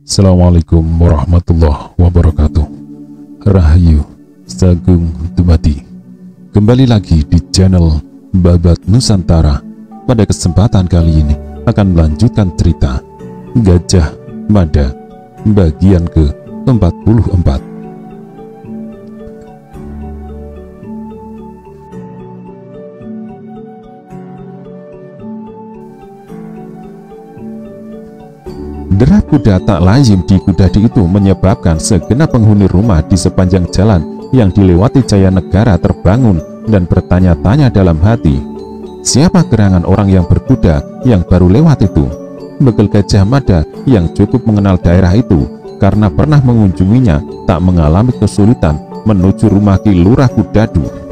Assalamualaikum warahmatullahi wabarakatuh. Rahayu Sagung Dumadi. Kembali lagi di channel Babat Nusantara. Pada kesempatan kali ini akan melanjutkan cerita Gajah Mada bagian ke-44. Derap kuda tak lazim di Kudadi itu menyebabkan segenap penghuni rumah di sepanjang jalan yang dilewati Jayanegara terbangun dan bertanya-tanya dalam hati, siapa gerangan orang yang berkuda yang baru lewat itu? Bekal Gajah Mada yang cukup mengenal daerah itu karena pernah mengunjunginya tak mengalami kesulitan menuju rumah Ki Lurah Kudadu.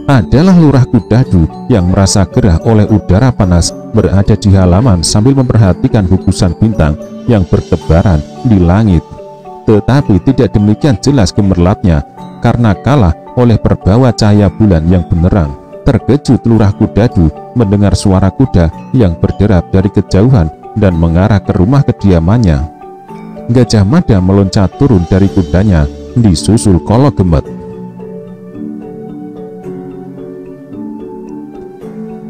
Adalah Lurah Kudadu yang merasa gerah oleh udara panas berada di halaman sambil memperhatikan gugusan bintang yang bertebaran di langit. Tetapi tidak demikian jelas gemerlapnya karena kalah oleh perbawa cahaya bulan yang benderang. Terkejut Lurah Kudadu mendengar suara kuda yang berderap dari kejauhan dan mengarah ke rumah kediamannya. Gajah Mada meloncat turun dari kudanya disusul Kolo Gemet.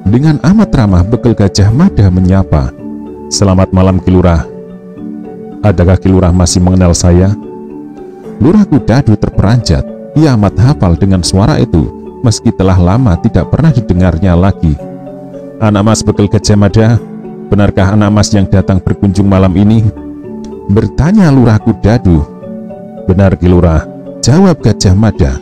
Dengan amat ramah bekal Gajah Mada menyapa, "Selamat malam Ki Lurah. Adakah Ki Lurah masih mengenal saya?" Lurah Kudadu terperanjat. Ia amat hafal dengan suara itu, meski telah lama tidak pernah didengarnya lagi. "Anak Mas bekal Gajah Mada, benarkah anak Mas yang datang berkunjung malam ini?" bertanya Lurah Kudadu. "Benar Ki Lurah," jawab Gajah Mada.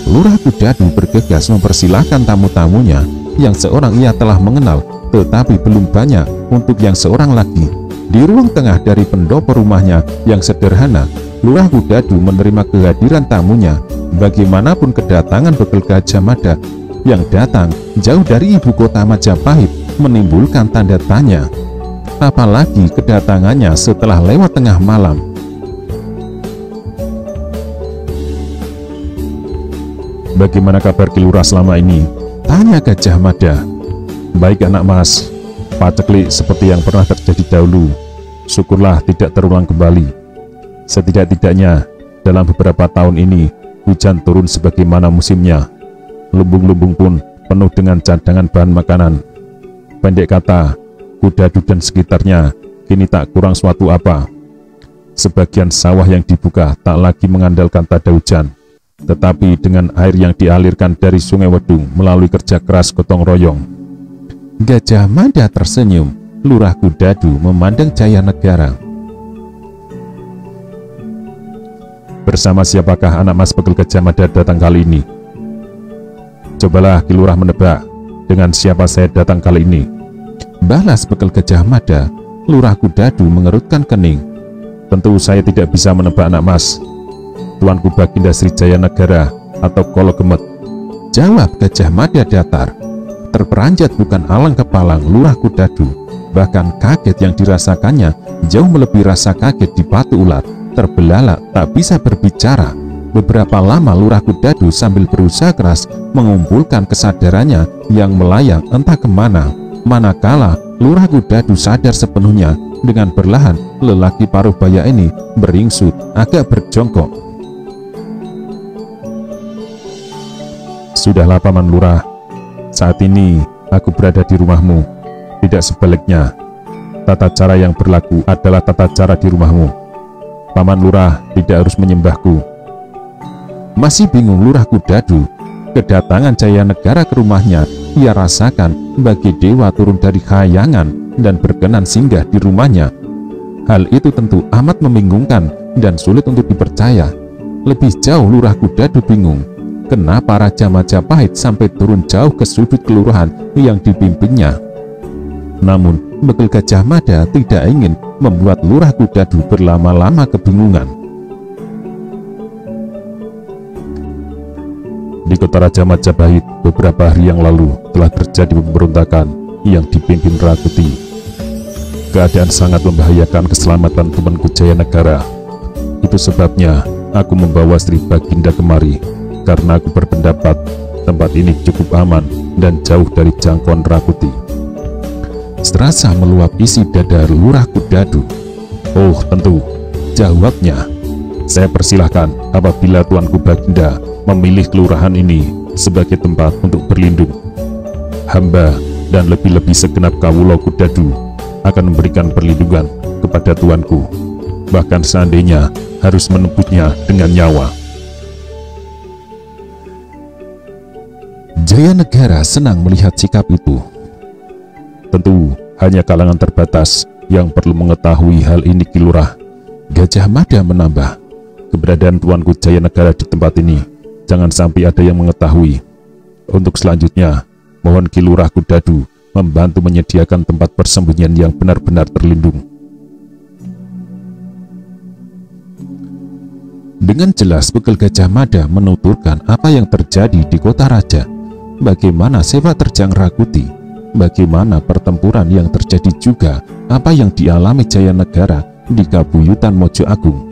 Lurah Kudadu bergegas mempersilahkan tamu-tamunya yang seorang ia telah mengenal, tetapi belum banyak untuk yang seorang lagi. Di ruang tengah dari pendopo rumahnya yang sederhana, Lurah Kudadu menerima kehadiran tamunya. Bagaimanapun kedatangan bekal Gajah Mada yang datang jauh dari ibu kota Majapahit menimbulkan tanda tanya. Apalagi kedatangannya setelah lewat tengah malam. "Bagaimana kabar Ki Lurah selama ini?" tanya Gajah Mada. "Baik anak Mas, paceklik seperti yang pernah terjadi dahulu. Syukurlah tidak terulang kembali. Setidak-tidaknya dalam beberapa tahun ini hujan turun sebagaimana musimnya. Lumbung-lumbung pun penuh dengan cadangan bahan makanan. Pendek kata, Kudadu dan sekitarnya kini tak kurang suatu apa. Sebagian sawah yang dibuka tak lagi mengandalkan tada hujan, tetapi dengan air yang dialirkan dari Sungai Wedung melalui kerja keras gotong royong." Gajah Mada tersenyum. Lurah Kudadu memandang Jayanegara. "Bersama siapakah anak Mas bekal Gajah Mada datang kali ini?" "Cobalah Ki Lurah menebak dengan siapa saya datang kali ini," balas bekal Gajah Mada. Lurah Kudadu mengerutkan kening. "Tentu saya tidak bisa menebak anak Mas. Tuanku Baginda Sri Jayanegara atau Kolo Gemet," jawab Gajah Mada datar. Terperanjat bukan alang kepalang Lurah Kudadu. Bahkan kaget yang dirasakannya jauh melebihi rasa kaget di batu ular. Terbelalak tak bisa berbicara. Beberapa lama Lurah Kudadu sambil berusaha keras mengumpulkan kesadarannya yang melayang entah kemana. Manakala Lurah Kudadu sadar sepenuhnya, dengan perlahan lelaki paruh baya ini beringsut agak berjongkok. "Sudahlah Paman Lurah, saat ini aku berada di rumahmu. Tidak sebaliknya, tata cara yang berlaku adalah tata cara di rumahmu. Paman Lurah tidak harus menyembahku." Masih bingung Lurah Kudadu. Kedatangan Jayanegara ke rumahnya ia rasakan bagi dewa turun dari khayangan dan berkenan singgah di rumahnya. Hal itu tentu amat membingungkan dan sulit untuk dipercaya. Lebih jauh Lurah Kudadu bingung, kenapa Raja Majapahit sampai turun jauh ke sudut kelurahan yang dipimpinnya. Namun bekal Gajah Mada tidak ingin membuat Lurah Kudadu berlama-lama kebingungan. Di kota Raja Majapahit beberapa hari yang lalu telah terjadi pemberontakan yang dipimpin Rakuti. Keadaan sangat membahayakan keselamatan temanku Jayanegara. Itu sebabnya aku membawa Sri Baginda kemari karena aku berpendapat tempat ini cukup aman dan jauh dari jangkauan Rakuti. Serasa meluap isi dada Lurah Kudadu. Oh tentu, jawabnya. Saya persilahkan apabila Tuanku Baginda memilih kelurahan ini sebagai tempat untuk berlindung. Hamba dan lebih-lebih segenap kawula Kudadu akan memberikan perlindungan kepada Tuanku, bahkan seandainya harus menebusnya dengan nyawa. Jayanegara senang melihat sikap itu. Tentu hanya kalangan terbatas yang perlu mengetahui hal ini, Ki Lurah. Gajah Mada menambah, keberadaan Tuanku Jayanegara di tempat ini jangan sampai ada yang mengetahui. Untuk selanjutnya, mohon Ki Lurah Kudadu membantu menyediakan tempat persembunyian yang benar-benar terlindung. Dengan jelas Bekel Gajah Mada menuturkan apa yang terjadi di kota raja, bagaimana sepak terjang Rakuti, bagaimana pertempuran yang terjadi, juga apa yang dialami Jayanegara di Kabuyutan Mojo Agung.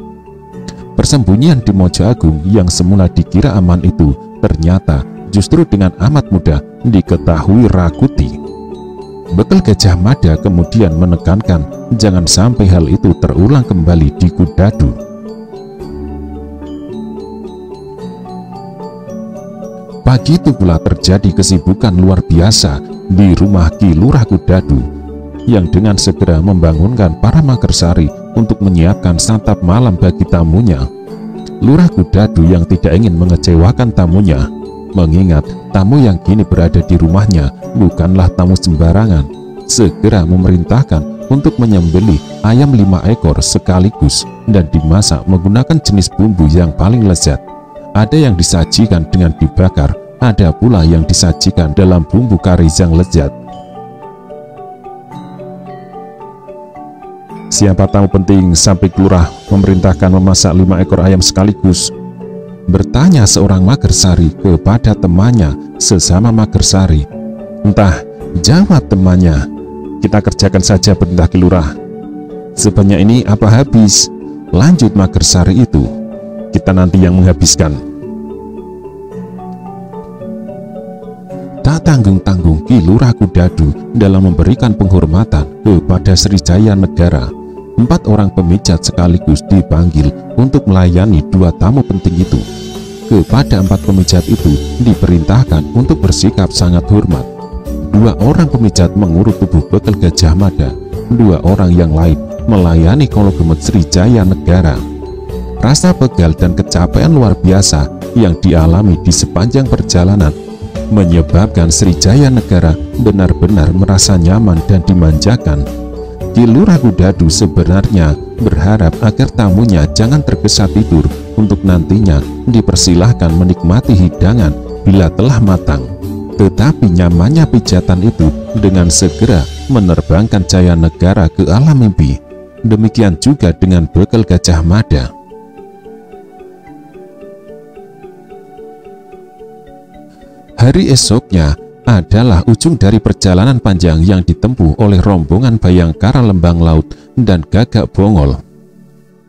Persembunyian di Mojo Agung yang semula dikira aman itu ternyata justru dengan amat mudah diketahui Rakuti. Bekel Gajah Mada kemudian menekankan jangan sampai hal itu terulang kembali di Kudadu. Pagi itu pula terjadi kesibukan luar biasa di rumah Ki Lurah Kudadu, yang dengan segera membangunkan para magersari untuk menyiapkan santap malam bagi tamunya. Lurah Kudadu yang tidak ingin mengecewakan tamunya, mengingat tamu yang kini berada di rumahnya bukanlah tamu sembarangan, segera memerintahkan untuk menyembelih ayam 5 ekor sekaligus dan dimasak menggunakan jenis bumbu yang paling lezat. Ada yang disajikan dengan dibakar, ada pula yang disajikan dalam bumbu kari yang lezat. Siapa tamu penting sampai Lurah memerintahkan memasak 5 ekor ayam sekaligus? Bertanya seorang magersari kepada temannya sesama magersari. Entah, jawab temannya. Kita kerjakan saja perintah Ki Lurah. Sebanyak ini apa habis? Lanjut magersari itu. Kita nanti yang menghabiskan. Tak tanggung-tanggung Ki Lurah Kudadu dalam memberikan penghormatan kepada Sri Jayanegara. 4 orang pemijat sekaligus dipanggil untuk melayani 2 tamu penting itu. Kepada 4 pemijat itu diperintahkan untuk bersikap sangat hormat. 2 orang pemijat mengurut tubuh Bekel Gajah Mada, 2 orang yang lain melayani Kologemet Sri Jayanegara. Rasa pegal dan kecapean luar biasa yang dialami di sepanjang perjalanan menyebabkan Sri Jayanegara benar-benar merasa nyaman dan dimanjakan. Ki Lurah Kudadu sebenarnya berharap agar tamunya jangan tergesa tidur untuk nantinya dipersilahkan menikmati hidangan bila telah matang. Tetapi nyamannya pijatan itu dengan segera menerbangkan Jayanegara ke alam mimpi. Demikian juga dengan Bekel Gajah Mada. Hari esoknya adalah ujung dari perjalanan panjang yang ditempuh oleh rombongan Bayangkara Lembang Laut dan Gagak Bongol.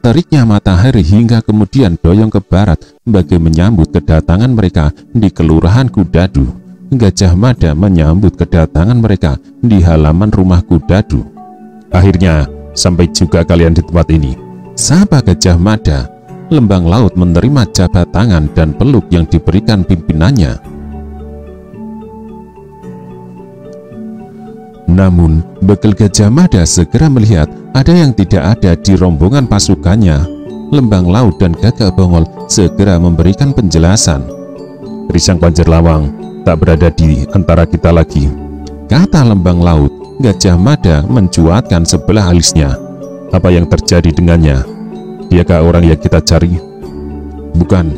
Teriknya matahari hingga kemudian doyong ke barat bagi menyambut kedatangan mereka di Kelurahan Kudadu. Gajah Mada menyambut kedatangan mereka di halaman rumah Kudadu. Akhirnya sampai juga kalian di tempat ini, sapa Gajah Mada. Lembang Laut menerima jabat tangan dan peluk yang diberikan pimpinannya. Namun, Bekel Gajah Mada segera melihat ada yang tidak ada di rombongan pasukannya. Lembang Laut dan Gagak Bongol segera memberikan penjelasan. Risang Panjer Lawang tak berada di antara kita lagi, kata Lembang Laut. Gajah Mada mencuatkan sebelah alisnya. Apa yang terjadi dengannya? Diakah orang yang kita cari? Bukan,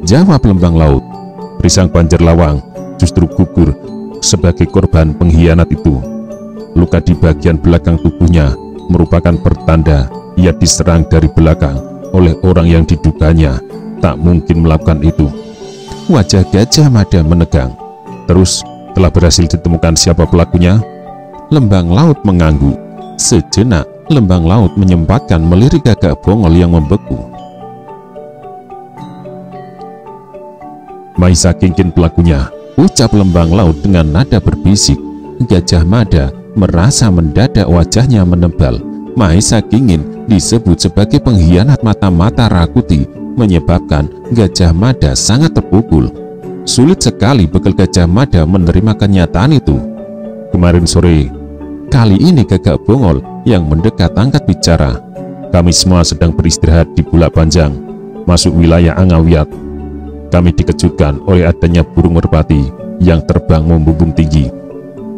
jawab Lembang Laut. Risang Panjer Lawang justru gugur sebagai korban pengkhianat itu. Luka di bagian belakang tubuhnya merupakan pertanda ia diserang dari belakang oleh orang yang diduganya tak mungkin melakukan itu. Wajah Gajah Mada menegang. Terus, telah berhasil ditemukan siapa pelakunya? Lembang Laut mengangguk. Sejenak, Lembang Laut menyempatkan melirik Gagak Bongol yang membeku. Maisa Kingkin pelakunya, ucap Lembang Laut dengan nada berbisik. Gajah Mada merasa mendadak wajahnya menebal. Maisa Kingkin disebut sebagai pengkhianat mata-mata Rakuti, menyebabkan Gajah Mada sangat terpukul. Sulit sekali bekal Gajah Mada menerima kenyataan itu. Kemarin sore, kali ini Gagak Bongol yang mendekat angkat bicara. Kami semua sedang beristirahat di Bulak Panjang, masuk wilayah Angawiyat. Kami dikejutkan oleh adanya burung merpati yang terbang membumbung tinggi.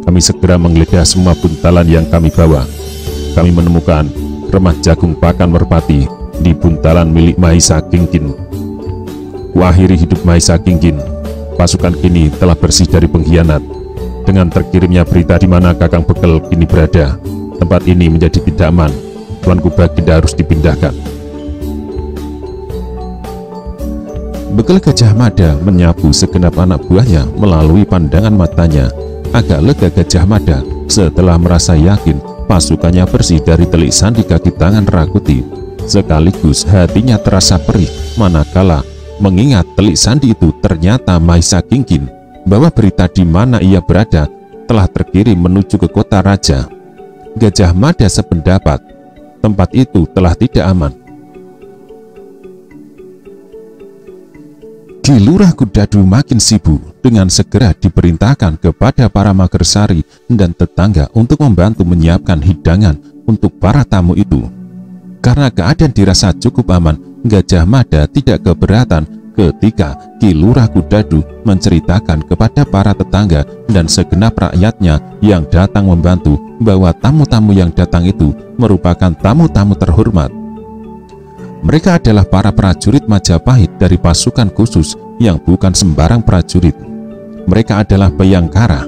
Kami segera menggeledah semua buntalan yang kami bawa. Kami menemukan remah jagung pakan merpati di buntalan milik Maisa Kingkin. Kuakhiri hidup Maisa Kingkin. Pasukan kini telah bersih dari pengkhianat. Dengan terkirimnya berita di mana Kakang Bekel kini berada, tempat ini menjadi tidak aman. Tuanku Baginda harus dipindahkan. Bekel Gajah Mada menyapu segenap anak buahnya melalui pandangan matanya. Agak lega Gajah Mada setelah merasa yakin pasukannya bersih dari telik sandi kaki tangan Rakuti. Sekaligus hatinya terasa perih manakala mengingat telik sandi itu ternyata Maisa Kingkin, bahwa berita di mana ia berada telah terkirim menuju ke kota raja. Gajah Mada sependapat, tempat itu telah tidak aman. Ki Lurah Kudadu makin sibuk dengan segera diperintahkan kepada para Magersari dan tetangga untuk membantu menyiapkan hidangan untuk para tamu itu. Karena keadaan dirasa cukup aman, Gajah Mada tidak keberatan ketika Ki Lurah Kudadu menceritakan kepada para tetangga dan segenap rakyatnya yang datang membantu bahwa tamu-tamu yang datang itu merupakan tamu-tamu terhormat. Mereka adalah para prajurit Majapahit dari pasukan khusus yang bukan sembarang prajurit. Mereka adalah Bayangkara.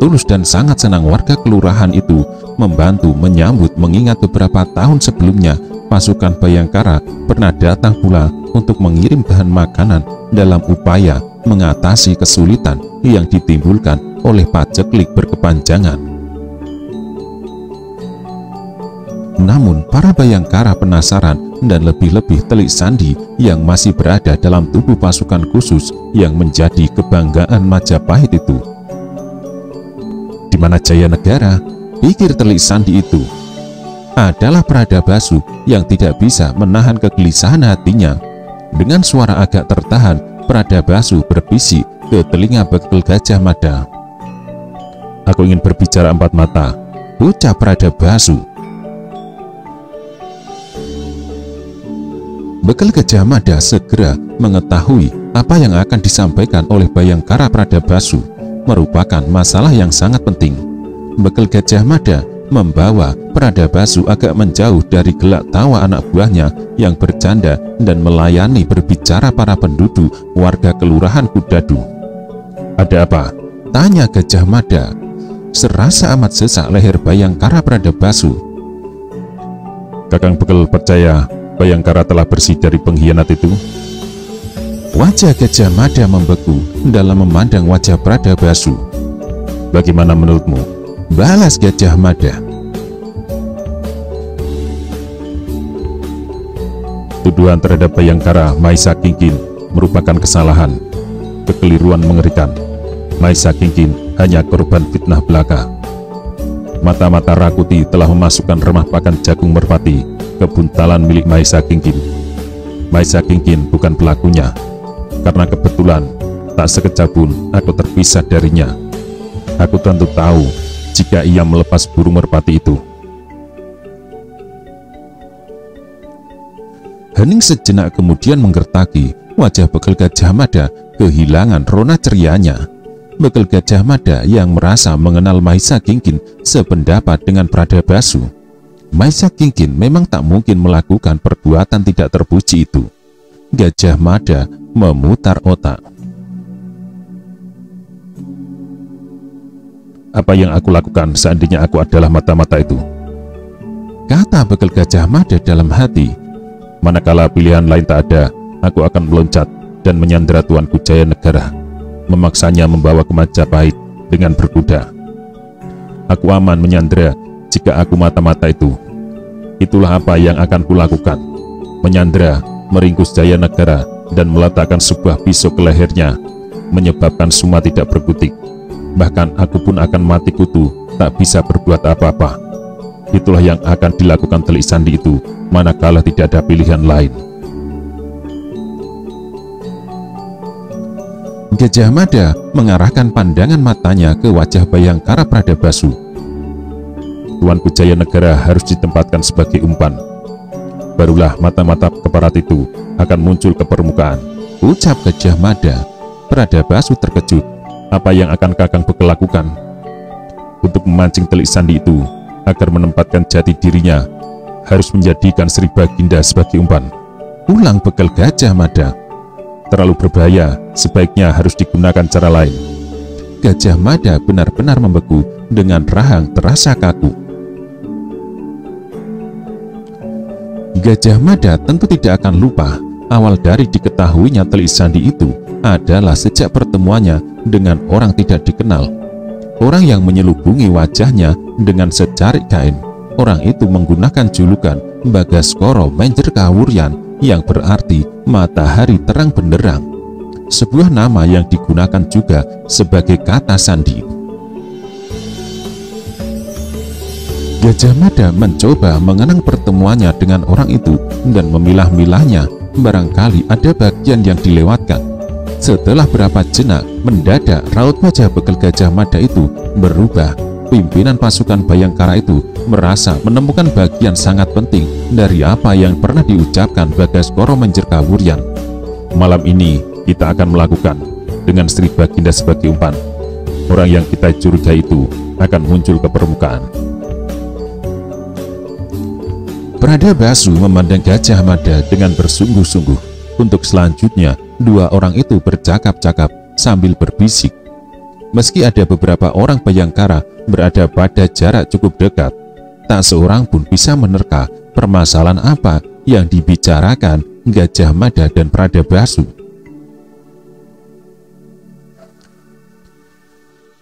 Tulus dan sangat senang warga kelurahan itu membantu menyambut, mengingat beberapa tahun sebelumnya pasukan Bayangkara pernah datang pula untuk mengirim bahan makanan dalam upaya mengatasi kesulitan yang ditimbulkan oleh paceklik berkepanjangan. Namun para Bayangkara penasaran dan lebih-lebih telik sandi yang masih berada dalam tubuh pasukan khusus yang menjadi kebanggaan Majapahit itu. Di mana Jaya Negara, pikir telik sandi itu, adalah Pradabasu yang tidak bisa menahan kegelisahan hatinya. Dengan suara agak tertahan, Pradabasu berbisik ke telinga Bekel Gajah Mada. Aku ingin berbicara empat mata, ucap Pradabasu. Bekel Gajah Mada segera mengetahui apa yang akan disampaikan oleh Bayangkara Pradabasu merupakan masalah yang sangat penting. Bekel Gajah Mada membawa Pradabasu agak menjauh dari gelak tawa anak buahnya yang bercanda dan melayani berbicara para penduduk warga kelurahan Kudadu. Ada apa? Tanya Gajah Mada. Serasa amat sesak leher Bayangkara Pradabasu. Kakang Bekel percaya Bayangkara telah bersih dari pengkhianat itu? Wajah Gajah Mada membeku dalam memandang wajah Pradabasu. Bagaimana menurutmu? Balas Gajah Mada. Tuduhan terhadap Bayangkara Maisa Kingkin merupakan kesalahan, kekeliruan mengerikan. Maisa Kingkin hanya korban fitnah belaka. Mata-mata Rakuti telah memasukkan remah pakan jagung merpati ke buntalan milik Maisa Kingkin. Maisa Kingkin bukan pelakunya, karena kebetulan tak sekejap pun aku terpisah darinya. Aku tentu tahu jika ia melepas burung merpati itu. Hening sejenak kemudian menggertaki wajah Bekel Gajah Mada kehilangan rona cerianya. Bekel Gajah Mada yang merasa mengenal Maisa Kingkin sependapat dengan Pradabasu. Maisa Kingkin memang tak mungkin melakukan perbuatan tidak terpuji itu. Gajah Mada memutar otak. Apa yang aku lakukan seandainya aku adalah mata-mata itu? Kata Bekel Gajah Mada dalam hati. Manakala pilihan lain tak ada, aku akan meloncat dan menyandera Tuanku Jaya Negara, memaksanya membawa ke Majapahit dengan berkuda. Aku aman menyandera jika aku mata-mata itu. Itulah apa yang akan kulakukan. Menyandera, meringkus Jaya Negara dan meletakkan sebuah pisau ke lehernya, menyebabkan Suma tidak berkutik. Bahkan aku pun akan mati kutu, tak bisa berbuat apa-apa. Itulah yang akan dilakukan Telik Sandi itu, manakala tidak ada pilihan lain. Gajah Mada mengarahkan pandangan matanya ke wajah Bhayangkara Pradabasu. Tuanku Jayanegara harus ditempatkan sebagai umpan. Barulah mata-mata keparat itu akan muncul ke permukaan, ucap Gajah Mada. Pradabasu terkejut. Apa yang akan Kakang Bekel lakukan? Untuk memancing Telik Sandi itu, agar menempatkan jati dirinya, harus menjadikan Sri Baginda sebagai umpan. Ulang Bekel Gajah Mada. Terlalu berbahaya, sebaiknya harus digunakan cara lain. Gajah Mada benar-benar membeku, dengan rahang terasa kaku. Gajah Mada tentu tidak akan lupa awal dari diketahuinya Telik Sandi itu adalah sejak pertemuannya dengan orang tidak dikenal. Orang yang menyelubungi wajahnya dengan secarik kain. Orang itu menggunakan julukan Bagaskoro Menjer Kawuryan, yang berarti matahari terang benderang. Sebuah nama yang digunakan juga sebagai kata sandi. Gajah Mada mencoba mengenang pertemuannya dengan orang itu dan memilah-milahnya, barangkali ada bagian yang dilewatkan. Setelah berapa jenak, mendadak raut wajah Bekel Gajah Mada itu berubah. Pimpinan pasukan Bhayangkara itu merasa menemukan bagian sangat penting dari apa yang pernah diucapkan Bagaskoro Menjer Kawuryan. Malam ini kita akan melakukan dengan Sri Baginda sebagai umpan. Orang yang kita curigai itu akan muncul ke permukaan. Pradabasu memandang Gajah Mada dengan bersungguh-sungguh. Untuk selanjutnya, dua orang itu bercakap-cakap sambil berbisik. Meski ada beberapa orang Bhayangkara berada pada jarak cukup dekat, tak seorang pun bisa menerka permasalahan apa yang dibicarakan Gajah Mada dan Pradabasu.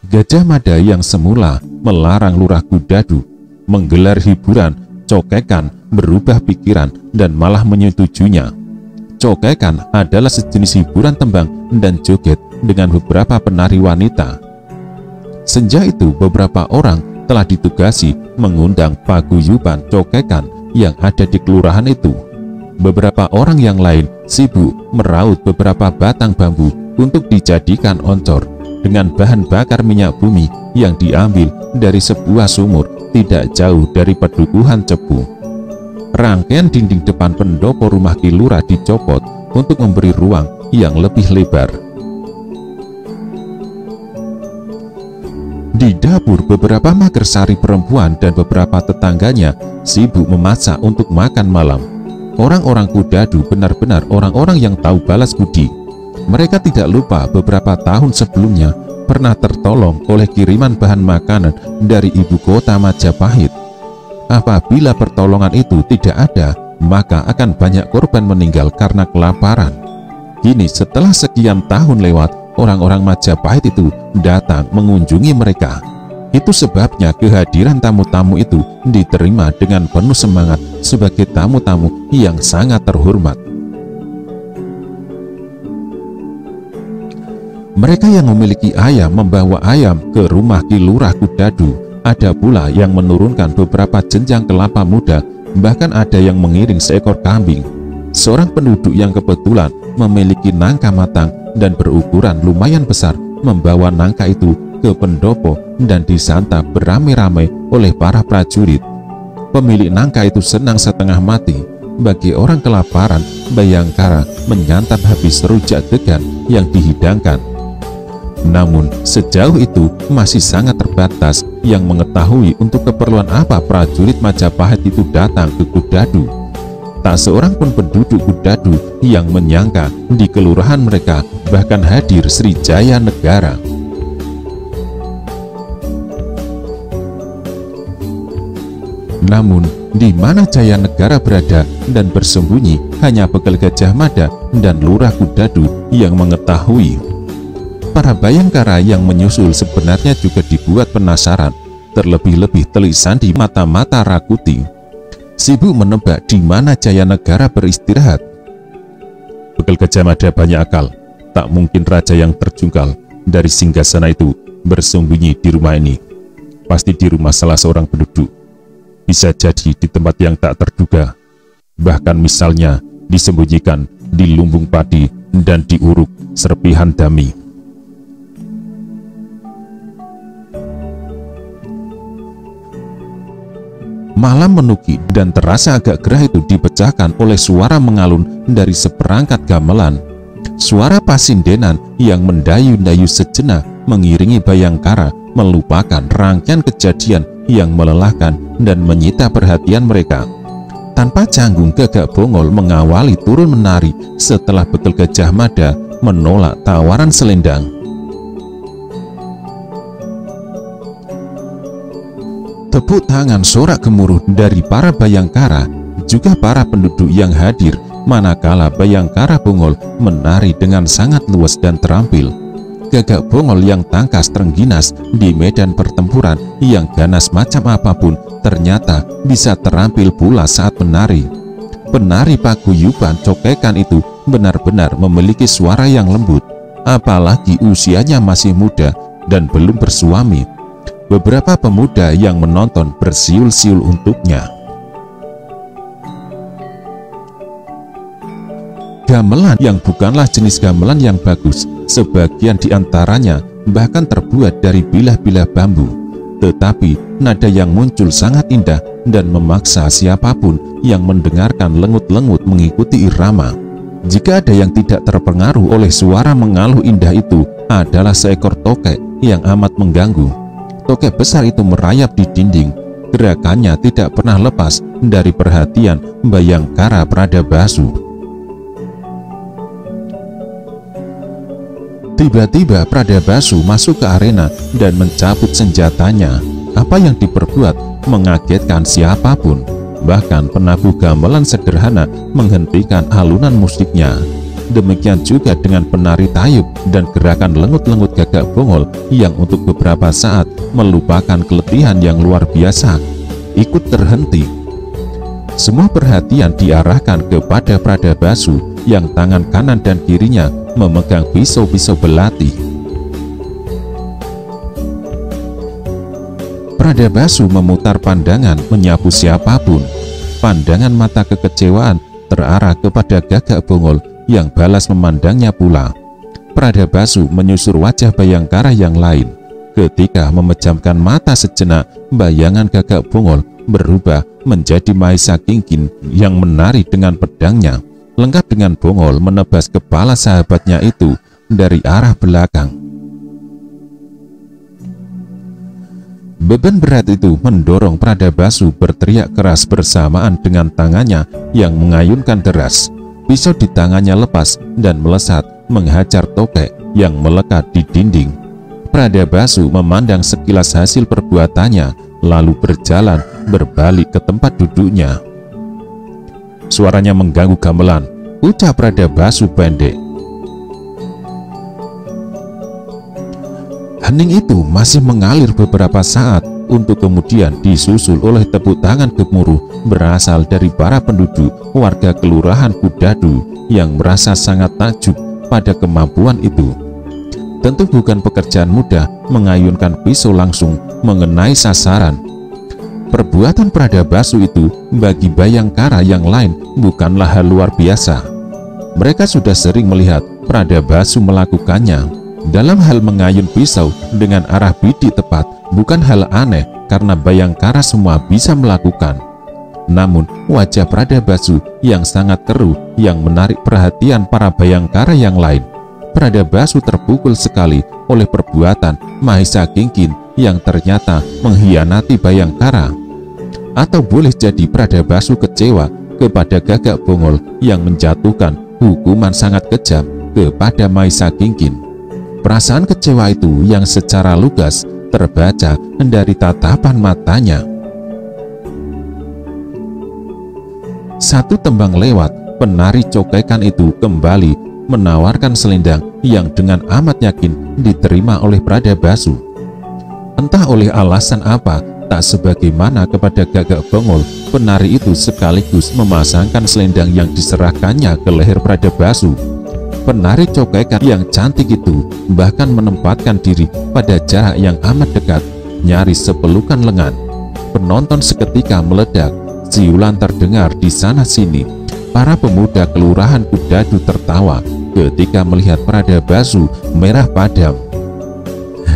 Gajah Mada yang semula melarang Lurah Kudadu menggelar hiburan cokekan berubah pikiran dan malah menyetujuinya. Cokekan adalah sejenis hiburan tembang dan joget dengan beberapa penari wanita. Sejak itu beberapa orang telah ditugasi mengundang paguyuban cokekan yang ada di kelurahan itu. Beberapa orang yang lain sibuk meraut beberapa batang bambu untuk dijadikan oncor dengan bahan bakar minyak bumi yang diambil dari sebuah sumur tidak jauh dari Pedukuhan Cepu. Rangkaian dinding depan pendopo rumah Ki Lurah dicopot untuk memberi ruang yang lebih lebar. Di dapur, beberapa magersari perempuan dan beberapa tetangganya sibuk memasak untuk makan malam. Orang-orang Kudadu benar-benar orang-orang yang tahu balas budi. Mereka tidak lupa beberapa tahun sebelumnya pernah tertolong oleh kiriman bahan makanan dari ibu kota Majapahit. Apabila pertolongan itu tidak ada, maka akan banyak korban meninggal karena kelaparan. Kini setelah sekian tahun lewat, orang-orang Majapahit itu datang mengunjungi mereka. Itu sebabnya kehadiran tamu-tamu itu diterima dengan penuh semangat sebagai tamu-tamu yang sangat terhormat. Mereka yang memiliki ayam membawa ayam ke rumah Ki Lurah Kudadu. Ada pula yang menurunkan beberapa jenjang kelapa muda, bahkan ada yang mengiring seekor kambing. Seorang penduduk yang kebetulan memiliki nangka matang dan berukuran lumayan besar membawa nangka itu ke pendopo dan disantap beramai-ramai oleh para prajurit. Pemilik nangka itu senang setengah mati. Bagi orang kelaparan, Bhayangkara menyantap habis rujak degan yang dihidangkan. Namun sejauh itu masih sangat terbatas yang mengetahui untuk keperluan apa prajurit Majapahit itu datang ke Kudadu. Tak seorang pun penduduk Kudadu yang menyangka di kelurahan mereka bahkan hadir Sri Jayanegara. Namun di mana Jayanegara berada dan bersembunyi hanya Bekel Gajah Mada dan Lurah Kudadu yang mengetahui. Para Bhayangkara yang menyusul sebenarnya juga dibuat penasaran, terlebih-lebih Telik Sandi mata-mata Rakuti sibuk menebak di mana Jayanegara beristirahat. Bekel Gajah Mada banyak akal. Tak mungkin raja yang terjungkal dari singgasana itu bersembunyi di rumah ini. Pasti di rumah salah seorang penduduk. Bisa jadi di tempat yang tak terduga. Bahkan misalnya disembunyikan di lumbung padi dan di uruk serpihan dami. Malam menuki dan terasa agak gerah itu dipecahkan oleh suara mengalun dari seperangkat gamelan. Suara pasindenan yang mendayu-dayu sejenak mengiringi Bayangkara melupakan rangkaian kejadian yang melelahkan dan menyita perhatian mereka. Tanpa canggung, Gagak Bongol mengawali turun menari setelah Bekel Gajah Mada menolak tawaran selendang. Tepuk tangan sorak gemuruh dari para Bayangkara, juga para penduduk yang hadir, manakala Bayangkara Bongol menari dengan sangat luas dan terampil. Gagak Bongol yang tangkas terengginas di medan pertempuran yang ganas macam apapun ternyata bisa terampil pula saat menari. Penari paguyuban cokekan itu benar-benar memiliki suara yang lembut, apalagi usianya masih muda dan belum bersuami. Beberapa pemuda yang menonton bersiul-siul untuknya. Gamelan yang bukanlah jenis gamelan yang bagus, sebagian diantaranya bahkan terbuat dari bilah-bilah bambu. Tetapi nada yang muncul sangat indah dan memaksa siapapun yang mendengarkan lengut-lengut mengikuti irama. Jika ada yang tidak terpengaruh oleh suara mengaluh indah itu, adalah seekor tokek yang amat mengganggu. Tokek besar itu merayap di dinding. Gerakannya tidak pernah lepas dari perhatian Bayangkara Pradabasu. Tiba-tiba Pradabasu masuk ke arena dan mencabut senjatanya. Apa yang diperbuat mengagetkan siapapun. Bahkan penabuh gamelan sederhana menghentikan alunan musiknya. Demikian juga dengan penari tayub dan gerakan lengut-lengut Gagak Bongol yang untuk beberapa saat melupakan keletihan yang luar biasa ikut terhenti. Semua perhatian diarahkan kepada Pradabasu yang tangan kanan dan kirinya memegang pisau-pisau belati. Pradabasu memutar pandangan menyapu siapapun. Pandangan mata kekecewaan terarah kepada Gagak Bongol yang balas memandangnya pula. Pradabasu menyusur wajah Bayangkara yang lain. Ketika memejamkan mata sejenak, bayangan Gagak Bongol berubah menjadi Mahesa Kingkin yang menari dengan pedangnya, lengkap dengan Bongol menebas kepala sahabatnya itu dari arah belakang. Beban berat itu mendorong Pradabasu berteriak keras bersamaan dengan tangannya yang mengayunkan deras. Pisau di tangannya lepas dan melesat menghajar tokek yang melekat di dinding. Pradabasu memandang sekilas hasil perbuatannya, lalu berjalan berbalik ke tempat duduknya. Suaranya mengganggu gamelan, ucap Pradabasu pendek. Hening itu masih mengalir beberapa saat untuk kemudian disusul oleh tepuk tangan gemuruh berasal dari para penduduk warga Kelurahan Kudadu yang merasa sangat takjub pada kemampuan itu. Tentu bukan pekerjaan mudah mengayunkan pisau langsung mengenai sasaran. Perbuatan Pradabasu itu bagi Bayangkara yang lain bukanlah hal luar biasa. Mereka sudah sering melihat Pradabasu melakukannya. Dalam hal mengayun pisau dengan arah bidik tepat bukan hal aneh karena Bayangkara semua bisa melakukan. Namun wajah Pradabasu yang sangat keruh yang menarik perhatian para Bayangkara yang lain. Pradabasu terpukul sekali oleh perbuatan Mahesa Kingkin yang ternyata mengkhianati Bayangkara. Atau boleh jadi Pradabasu kecewa kepada Gagak Bongol yang menjatuhkan hukuman sangat kejam kepada Mahesa Kingkin. Perasaan kecewa itu yang secara lugas terbaca dari tatapan matanya. Satu tembang lewat, penari cokekan itu kembali menawarkan selendang yang dengan amat yakin diterima oleh Pradabasu. Entah oleh alasan apa, tak sebagaimana kepada Gagak Bongol penari itu sekaligus memasangkan selendang yang diserahkannya ke leher Pradabasu. Penari cokekan yang cantik itu bahkan menempatkan diri pada jarak yang amat dekat, nyaris sepelukan lengan. Penonton seketika meledak, siulan terdengar di sana-sini. Para pemuda kelurahan Kudadu tertawa ketika melihat Pradabasu merah padam.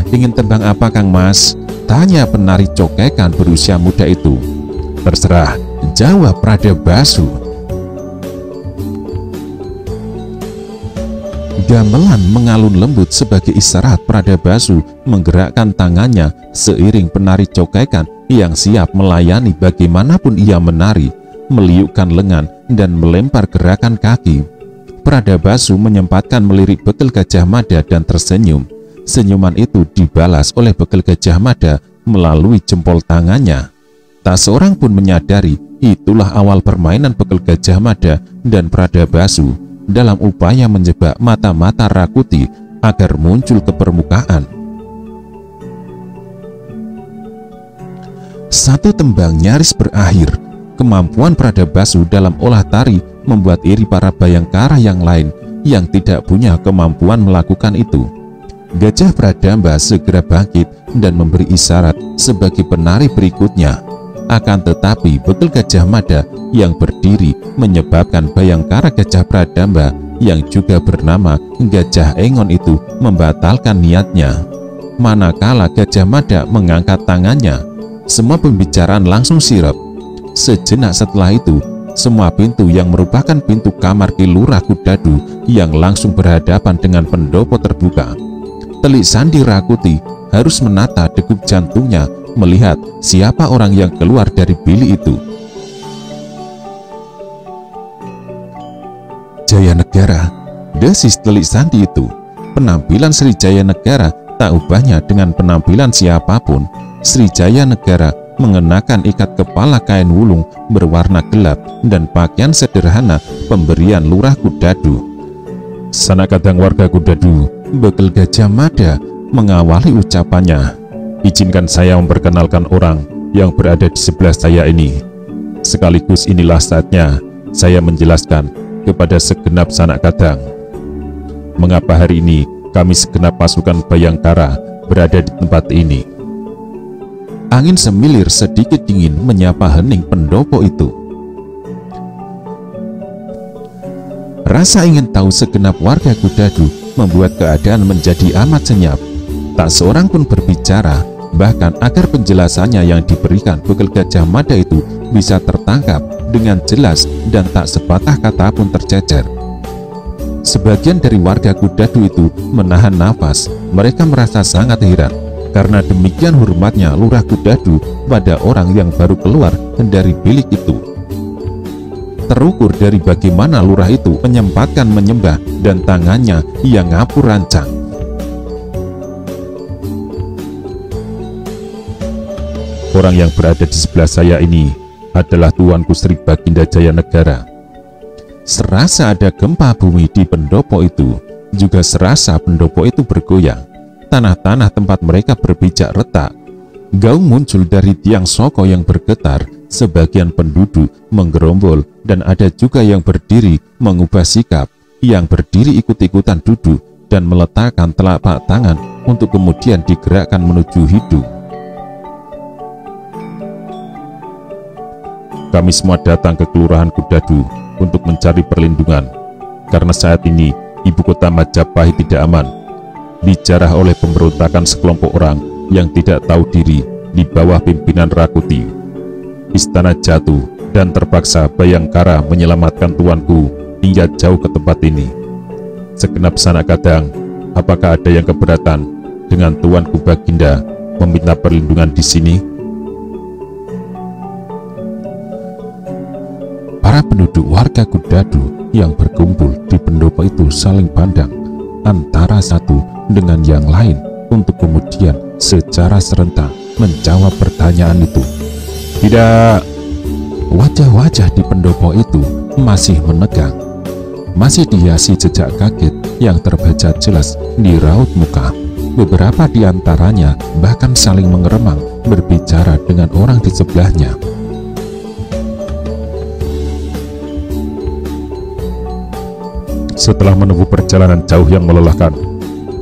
"Ingin tembang apa, Kang Mas?" tanya penari cokekan berusia muda itu. "Terserah," jawab Pradabasu. Gamelan mengalun lembut sebagai isyarat Pradabasu menggerakkan tangannya seiring penari cokekan yang siap melayani bagaimanapun ia menari, meliukkan lengan dan melempar gerakan kaki. Pradabasu menyempatkan melirik Bekel Gajah Mada dan tersenyum. Senyuman itu dibalas oleh Bekel Gajah Mada melalui jempol tangannya. Tak seorang pun menyadari itulah awal permainan Bekel Gajah Mada dan Pradabasu dalam upaya menjebak mata-mata Rakuti agar muncul ke permukaan. Satu tembang nyaris berakhir. Kemampuan Pradabasu dalam olah tari membuat iri para bayangkara yang lain yang tidak punya kemampuan melakukan itu. Gajah Pradamba segera bangkit dan memberi isyarat sebagai penari berikutnya. Akan tetapi Bekel Gajah Mada yang berdiri menyebabkan bayangkara Gajah Pradamba yang juga bernama Gajah Engon itu membatalkan niatnya. Manakala Gajah Mada mengangkat tangannya, semua pembicaraan langsung sirep. Sejenak setelah itu, semua pintu yang merupakan pintu kamar Ki Lurah Kudadu yang langsung berhadapan dengan pendopo terbuka. Telik sandi Rakuti harus menata degup jantungnya melihat siapa orang yang keluar dari bilik itu. "Jaya Negara," desis Telik Sandi itu. Penampilan Sri Jaya Negara tak ubahnya dengan penampilan siapapun. Sri Jaya Negara mengenakan ikat kepala kain wulung berwarna gelap dan pakaian sederhana pemberian Lurah Kudadu. "Sanak kadang warga Kudadu," Bekel Gajah Mada mengawali ucapannya, "izinkan saya memperkenalkan orang yang berada di sebelah saya ini. Sekaligus inilah saatnya saya menjelaskan kepada segenap sanak kadang mengapa hari ini kami segenap pasukan Bayangkara berada di tempat ini." Angin semilir sedikit dingin menyapa hening pendopo itu. Rasa ingin tahu segenap warga Kudadu membuat keadaan menjadi amat senyap. Tak seorang pun berbicara, bahkan agar penjelasannya yang diberikan Bekel Gajah Mada itu bisa tertangkap dengan jelas dan tak sepatah kata pun tercecer. Sebagian dari warga Kudadu itu menahan nafas. Mereka merasa sangat heran karena demikian hormatnya Lurah Kudadu pada orang yang baru keluar dari bilik itu. Terukur dari bagaimana lurah itu menyempatkan menyembah dan tangannya yang ngapur rancang. "Orang yang berada di sebelah saya ini adalah Tuanku Sri Baginda Jaya Negara." Serasa ada gempa bumi di pendopo itu, juga serasa pendopo itu bergoyang. Tanah-tanah tempat mereka berpijak retak. Gaung muncul dari tiang soko yang bergetar. Sebagian penduduk menggerombol dan ada juga yang berdiri mengubah sikap. Yang berdiri ikut-ikutan duduk dan meletakkan telapak tangan untuk kemudian digerakkan menuju hidung. "Kami semua datang ke Kelurahan Kudadu untuk mencari perlindungan karena saat ini ibu kota Majapahit tidak aman, dijarah oleh pemberontakan sekelompok orang yang tidak tahu diri di bawah pimpinan Rakuti. Istana jatuh dan terpaksa Bayangkara menyelamatkan tuanku hingga jauh ke tempat ini. Segenap sanak kadang, apakah ada yang keberatan dengan tuanku Baginda meminta perlindungan di sini?" Para penduduk warga Kudadu yang berkumpul di pendopo itu saling pandang antara satu dengan yang lain untuk kemudian secara serentak menjawab pertanyaan itu. "Tidak." Wajah-wajah di pendopo itu masih menegang, masih dihiasi jejak kaget yang terbaca jelas di raut muka. Beberapa di antaranya bahkan saling mengeremang berbicara dengan orang di sebelahnya. Setelah menempuh perjalanan jauh yang melelahkan,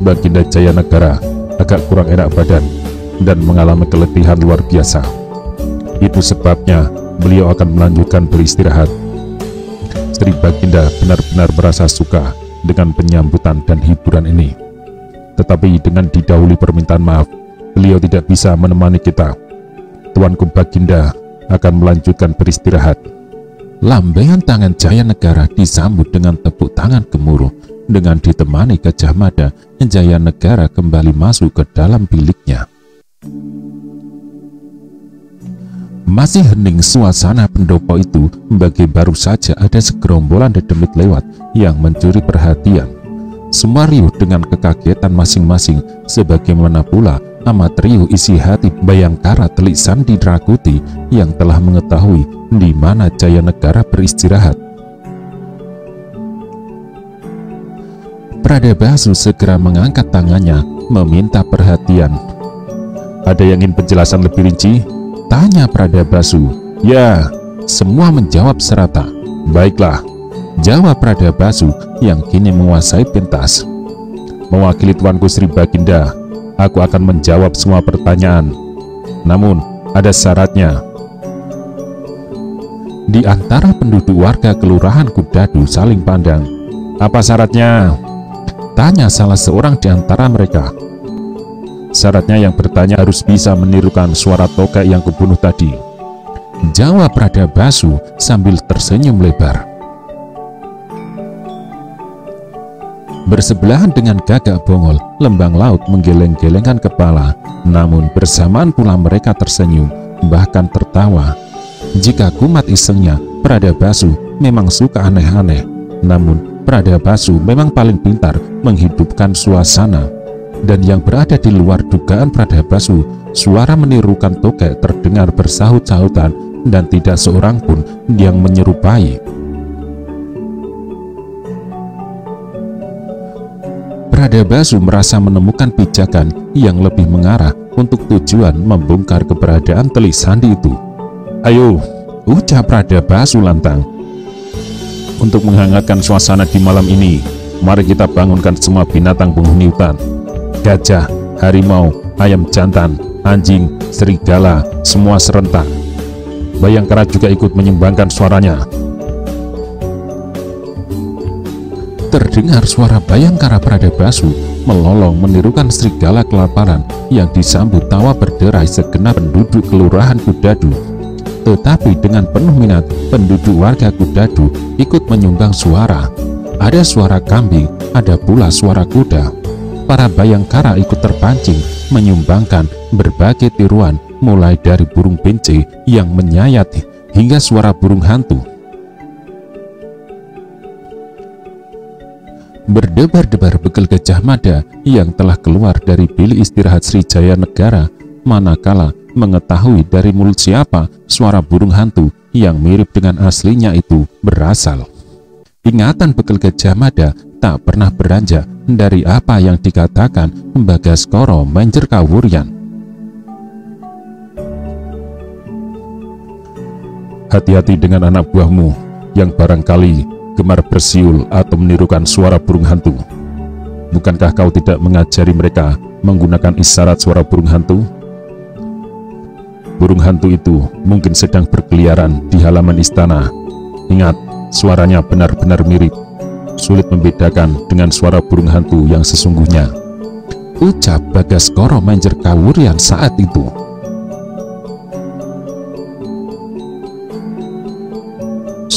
Baginda Jayanegara agak kurang enak badan dan mengalami keletihan luar biasa. Itu sebabnya beliau akan melanjutkan beristirahat. Sri Baginda benar-benar merasa suka dengan penyambutan dan hiburan ini. Tetapi dengan didahului permintaan maaf, beliau tidak bisa menemani kita. Tuanku Baginda akan melanjutkan beristirahat. Lambaian tangan Jayanegara disambut dengan tepuk tangan gemuruh. Dengan ditemani Gajah Mada, Jayanegara kembali masuk ke dalam biliknya. Masih hening suasana pendopo itu, bagi baru saja ada segerombolan dedemit lewat yang mencuri perhatian. Semua riuh dengan kekagetan masing-masing, sebagaimana pula amat riuh isi hati Bayangkara Telik Sandi Rakuti yang telah mengetahui di mana Jayanegara beristirahat. Pradabasu segera mengangkat tangannya meminta perhatian. "Ada yang ingin penjelasan lebih rinci?" tanya Pradabasu. "Ya," semua menjawab serata. "Baiklah," jawab Pradabasu yang kini menguasai pentas. "Mewakili Tuanku Sri Baginda, aku akan menjawab semua pertanyaan. Namun, ada syaratnya." Di antara penduduk warga Kelurahan Kudadu saling pandang. "Apa syaratnya?" tanya salah seorang di antara mereka. "Syaratnya yang bertanya harus bisa menirukan suara tokek yang kubunuh tadi," jawab Pradabasu sambil tersenyum lebar. Bersebelahan dengan Gagak Bongol, Lembang Laut menggeleng-gelengkan kepala. Namun bersamaan pula mereka tersenyum, bahkan tertawa. Jika kumat isengnya, Pradabasu memang suka aneh-aneh. Namun Pradabasu memang paling pintar menghidupkan suasana. Dan yang berada di luar dugaan Pradabasu, suara menirukan tokek terdengar bersahut-sahutan dan tidak seorang pun yang menyerupai. Pradabasu merasa menemukan pijakan yang lebih mengarah untuk tujuan membongkar keberadaan Telik Sandi itu. "Ayo," ucap Pradabasu lantang. "Untuk menghangatkan suasana di malam ini, mari kita bangunkan semua binatang penghuni hutan. Gajah, harimau, ayam jantan, anjing, serigala, semua serentak. Bayangkara juga ikut menyumbangkan suaranya." Terdengar suara Bayangkara Pradabasu melolong menirukan serigala kelaparan yang disambut tawa berderai segenap penduduk Kelurahan Kudadu. Tetapi dengan penuh minat, penduduk warga Kudadu ikut menyumbang suara. Ada suara kambing, ada pula suara kuda. Para Bayangkara ikut terpancing menyumbangkan berbagai tiruan, mulai dari burung bence yang menyayat hingga suara burung hantu. Berdebar-debar bekel Gajah Mada yang telah keluar dari bilik istirahat Sri Jayanegara, manakala mengetahui dari mulut siapa suara burung hantu yang mirip dengan aslinya itu berasal. Ingatan bekel Gajah Mada tak pernah beranjak dari apa yang dikatakan Bagaskoro Menjer Kawuryan. "Hati-hati dengan anak buahmu yang barangkali gemar bersiul atau menirukan suara burung hantu. Bukankah kau tidak mengajari mereka menggunakan isyarat suara burung hantu? Burung hantu itu mungkin sedang berkeliaran di halaman istana. Ingat, suaranya benar-benar mirip. Sulit membedakan dengan suara burung hantu yang sesungguhnya," ucap Bagaskoro Menjer Kawuryan saat itu.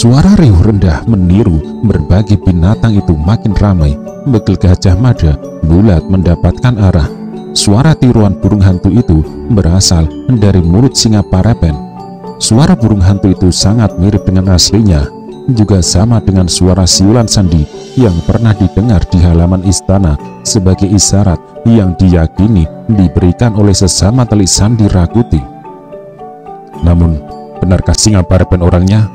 Suara riuh rendah meniru berbagai binatang itu makin ramai. Bekel Gajah Mada bulat mendapatkan arah. Suara tiruan burung hantu itu berasal dari mulut singa Parepen. Suara burung hantu itu sangat mirip dengan aslinya, juga sama dengan suara siulan sandi yang pernah didengar di halaman istana sebagai isyarat yang diyakini diberikan oleh sesama Telik Sandi Rakuti. Namun, benarkah singa Parepen orangnya?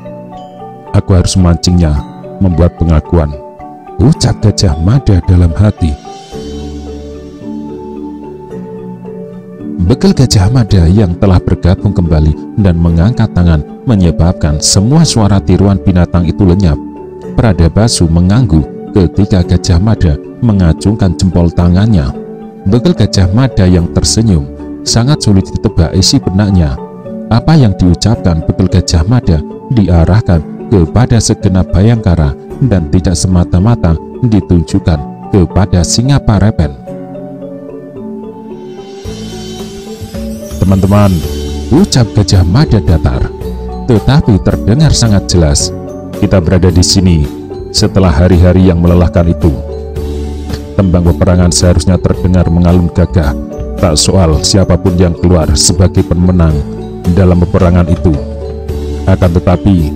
Aku harus memancingnya membuat pengakuan, ucap Gajah Mada dalam hati. Bekel Gajah Mada yang telah bergabung kembali dan mengangkat tangan menyebabkan semua suara tiruan binatang itu lenyap. Pradabasu mengangguk ketika Gajah Mada mengacungkan jempol tangannya. Bekel Gajah Mada yang tersenyum sangat sulit ditebak isi benaknya. Apa yang diucapkan bekel Gajah Mada diarahkan kepada segenap Bhayangkara dan tidak semata-mata ditujukan kepada Singa Parapen. Teman-teman, ucap Gajah Mada datar, tetapi terdengar sangat jelas. Kita berada di sini setelah hari-hari yang melelahkan itu. Tembang peperangan seharusnya terdengar mengalun gagah, tak soal siapapun yang keluar sebagai pemenang dalam peperangan itu. Akan tetapi,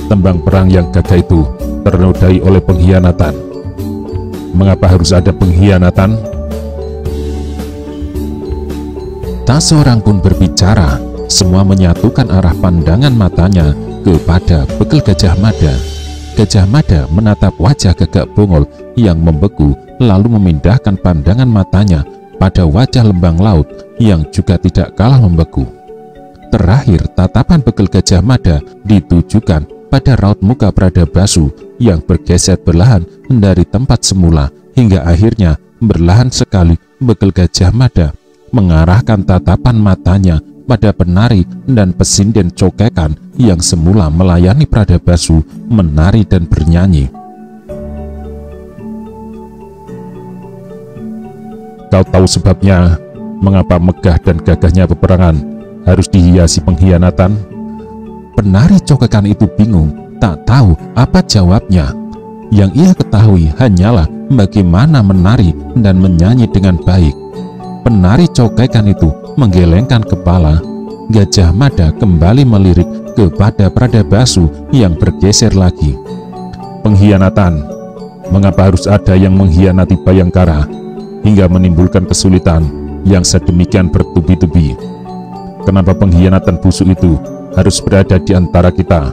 tembang perang yang gagah itu ternodai oleh pengkhianatan. Mengapa harus ada pengkhianatan? Tak seorang pun berbicara, semua menyatukan arah pandangan matanya kepada bekel Gajah Mada. Gajah Mada menatap wajah Gagak Bongol yang membeku, lalu memindahkan pandangan matanya pada wajah Lembang Laut yang juga tidak kalah membeku. Terakhir, tatapan bekel Gajah Mada ditujukan pada raut muka Pradabasu yang bergeser perlahan dari tempat semula, hingga akhirnya berlahan sekali bekel Gajah Mada mengarahkan tatapan matanya pada penari dan pesinden cokekan yang semula melayani Pradabasu menari dan bernyanyi. Kau tahu sebabnya mengapa megah dan gagahnya peperangan harus dihiasi pengkhianatan? Penari cokekan itu bingung, tak tahu apa jawabnya. Yang ia ketahui hanyalah bagaimana menari dan menyanyi dengan baik. Penari cokekan itu menggelengkan kepala. Gajah Mada kembali melirik kepada Pradabasu yang bergeser lagi. Pengkhianatan. Mengapa harus ada yang mengkhianati Bhayangkara hingga menimbulkan kesulitan yang sedemikian bertubi-tubi? Kenapa pengkhianatan busuk itu harus berada di antara kita?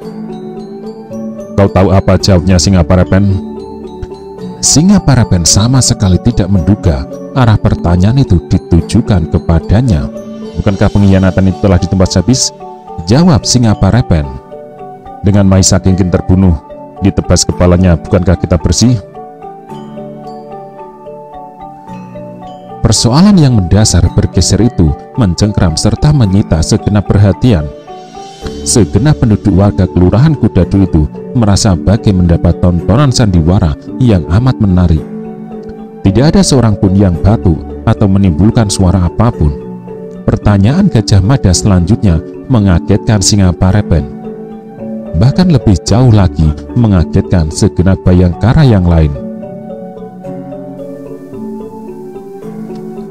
Kau tahu apa jawabnya Singa Parapen? Singa Parapen sama sekali tidak menduga arah pertanyaan itu ditujukan kepadanya. Bukankah pengkhianatan itu telah ditebas habis? Jawab Singa Parapen. Dengan Mahisa Kingkin terbunuh, ditebas kepalanya, bukankah kita bersih? Persoalan yang mendasar bergeser itu mencengkram serta menyita segenap perhatian. Segenap penduduk warga Kelurahan Kudadu itu merasa bagai mendapat tontonan sandiwara yang amat menarik. Tidak ada seorang pun yang batuk atau menimbulkan suara apapun. Pertanyaan Gajah Mada selanjutnya mengagetkan Singa Parapen. Bahkan lebih jauh lagi mengagetkan segenap Bhayangkara yang lain.